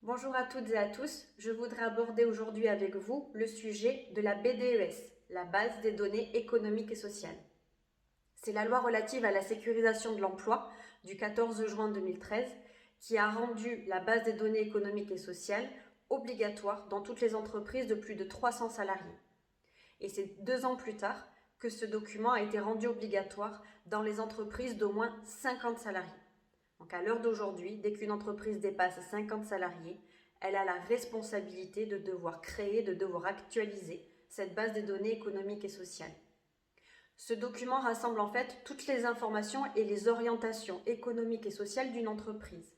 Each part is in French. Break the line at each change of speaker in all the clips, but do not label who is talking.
Bonjour à toutes et à tous, je voudrais aborder aujourd'hui avec vous le sujet de la BDES, la base des données économiques et sociales. C'est la loi relative à la sécurisation de l'emploi du 14 juin 2013 qui a rendu la base des données économiques et sociales obligatoire dans toutes les entreprises de plus de 300 salariés. Et c'est 2 ans plus tard que ce document a été rendu obligatoire dans les entreprises d'au moins 50 salariés. Donc à l'heure d'aujourd'hui, dès qu'une entreprise dépasse 50 salariés, elle a la responsabilité de devoir créer, de devoir actualiser cette base des données économiques et sociales. Ce document rassemble en fait toutes les informations et les orientations économiques et sociales d'une entreprise.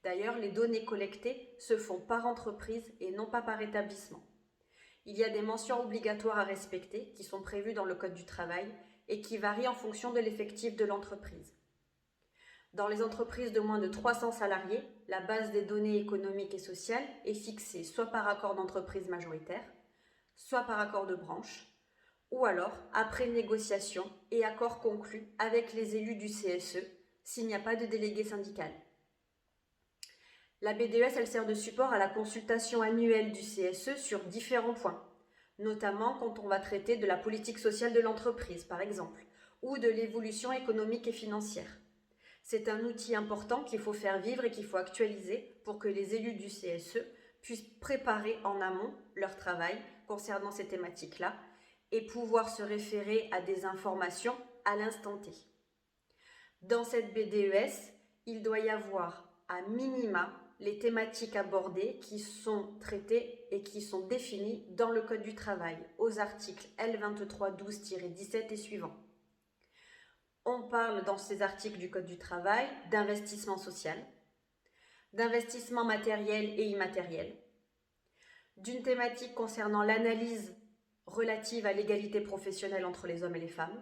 D'ailleurs, les données collectées se font par entreprise et non pas par établissement. Il y a des mentions obligatoires à respecter qui sont prévues dans le Code du travail et qui varient en fonction de l'effectif de l'entreprise. Dans les entreprises de moins de 300 salariés, la base des données économiques et sociales est fixée soit par accord d'entreprise majoritaire, soit par accord de branche, ou alors après négociation et accord conclu avec les élus du CSE s'il n'y a pas de délégué syndical. La BDES, elle sert de support à la consultation annuelle du CSE sur différents points, notamment quand on va traiter de la politique sociale de l'entreprise, par exemple, ou de l'évolution économique et financière. C'est un outil important qu'il faut faire vivre et qu'il faut actualiser pour que les élus du CSE puissent préparer en amont leur travail concernant ces thématiques-là et pouvoir se référer à des informations à l'instant T. Dans cette BDES, il doit y avoir à minima les thématiques abordées qui sont traitées et qui sont définies dans le Code du travail aux articles L2312-17 et suivants. On parle dans ces articles du Code du travail d'investissement social, d'investissement matériel et immatériel, d'une thématique concernant l'analyse relative à l'égalité professionnelle entre les hommes et les femmes,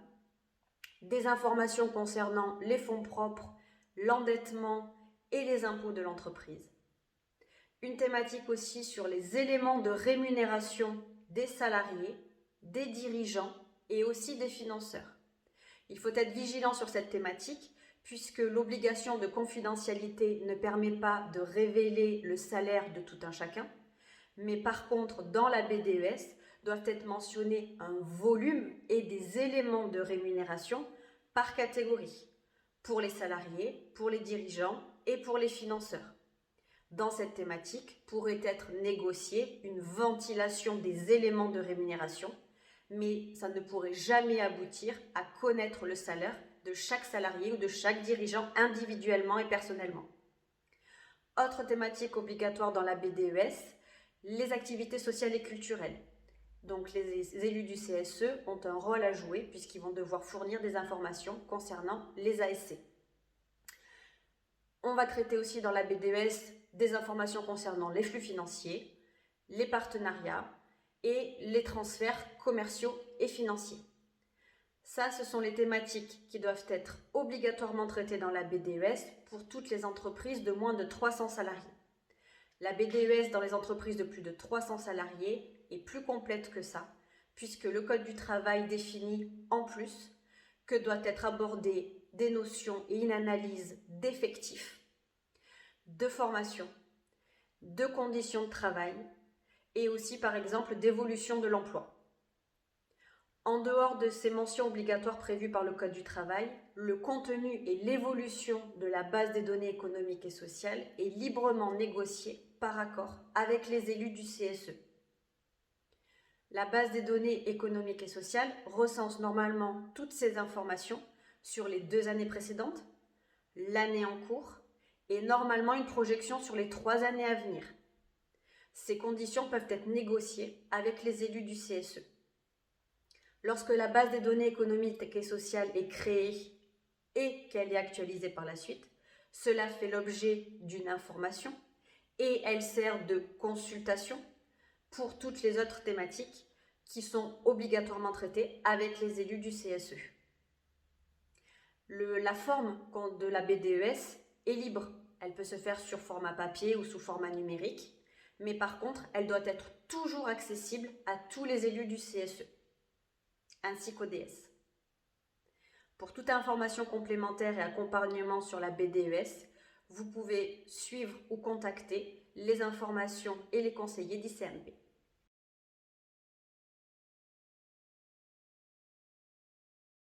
des informations concernant les fonds propres, l'endettement et les impôts de l'entreprise, une thématique aussi sur les éléments de rémunération des salariés, des dirigeants et aussi des financeurs. Il faut être vigilant sur cette thématique puisque l'obligation de confidentialité ne permet pas de révéler le salaire de tout un chacun, mais par contre, dans la BDES, doivent être mentionnés un volume et des éléments de rémunération par catégorie, pour les salariés, pour les dirigeants et pour les financeurs. Dans cette thématique pourrait être négociée une ventilation des éléments de rémunération, mais ça ne pourrait jamais aboutir à connaître le salaire de chaque salarié ou de chaque dirigeant individuellement et personnellement. Autre thématique obligatoire dans la BDES, les activités sociales et culturelles. Donc les élus du CSE ont un rôle à jouer puisqu'ils vont devoir fournir des informations concernant les ASC. On va traiter aussi dans la BDES des informations concernant les flux financiers, les partenariats et les transferts commerciaux et financiers. Ça, ce sont les thématiques qui doivent être obligatoirement traitées dans la BDES pour toutes les entreprises de moins de 300 salariés. La BDES dans les entreprises de plus de 300 salariés est plus complète que ça, puisque le Code du travail définit en plus que doit être abordée des notions et une analyse d'effectifs, de formation, de conditions de travail et aussi par exemple d'évolution de l'emploi. En dehors de ces mentions obligatoires prévues par le Code du travail, le contenu et l'évolution de la base des données économiques et sociales est librement négocié par accord avec les élus du CSE. La base des données économiques et sociales recense normalement toutes ces informations sur les 2 années précédentes, l'année en cours et normalement une projection sur les 3 années à venir. Ces conditions peuvent être négociées avec les élus du CSE. Lorsque la base des données économiques et sociales est créée et qu'elle est actualisée par la suite, cela fait l'objet d'une information et elle sert de consultation pour toutes les autres thématiques qui sont obligatoirement traitées avec les élus du CSE. La forme de la BDES est libre. Elle peut se faire sur format papier ou sous format numérique, mais par contre, elle doit être toujours accessible à tous les élus du CSE, ainsi qu'au DS. Pour toute information complémentaire et accompagnement sur la BDES, vous pouvez suivre ou contacter les informations et les conseillers d'ICMP.